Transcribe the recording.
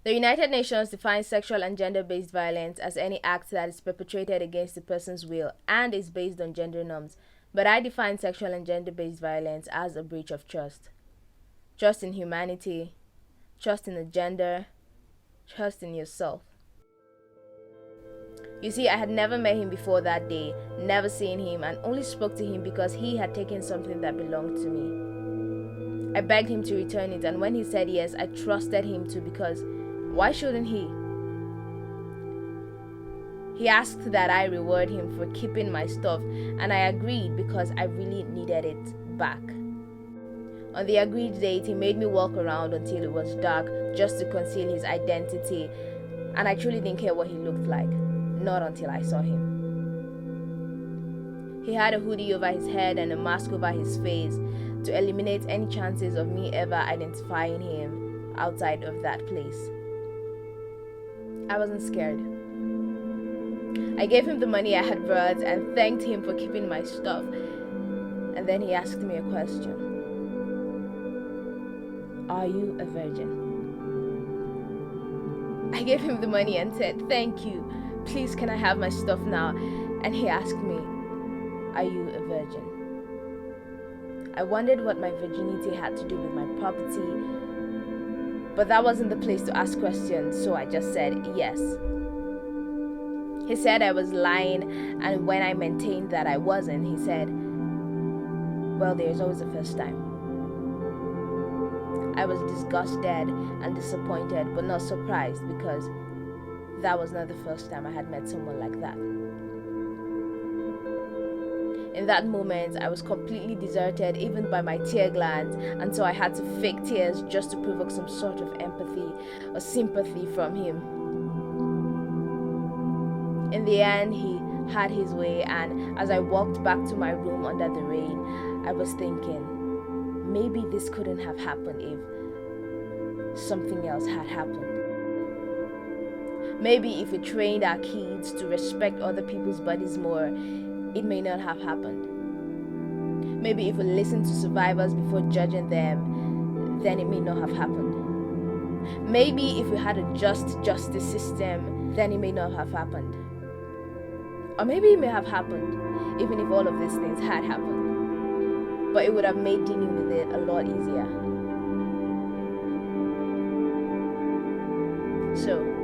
The United Nations defines sexual and gender-based violence as any act that is perpetrated against a person's will and is based on gender norms. But I define sexual and gender-based violence as a breach of trust. Trust in humanity, trust in the gender, trust in yourself. You see, I had never met him before that day, never seen him, and only spoke to him because he had taken something that belonged to me. I begged him to return it, and when he said yes, I trusted him to, because why shouldn't he? He asked that I reward him for keeping my stuff, and I agreed because I really needed it back. On the agreed date, he made me walk around until it was dark just to conceal his identity, and I truly didn't care what he looked like, not until I saw him. He had a hoodie over his head and a mask over his face to eliminate any chances of me ever identifying him outside of that place. I wasn't scared. I gave him the money I had brought and thanked him for keeping my stuff. And then he asked me a question. Are you a virgin? I gave him the money and said, thank you. Please, can I have my stuff now? And he asked me, are you a virgin? I wondered what my virginity had to do with my property, but that wasn't the place to ask questions, so I just said yes. He said I was lying, and when I maintained that I wasn't, he said, well, there's always a first time. I was disgusted and disappointed, but not surprised, because that was not the first time I had met someone like that. In that moment, I was completely deserted, even by my tear glands, and so I had to fake tears just to provoke some sort of empathy or sympathy from him. In the end, he had his way, and as I walked back to my room under the rain, I was thinking, maybe this couldn't have happened if something else had happened. Maybe if we trained our kids to respect other people's bodies more, it may not have happened. Maybe if we listened to survivors before judging them, then it may not have happened. Maybe if we had a just justice system, then it may not have happened. Or maybe it may have happened, even if all of these things had happened. But it would have made dealing with it a lot easier. So,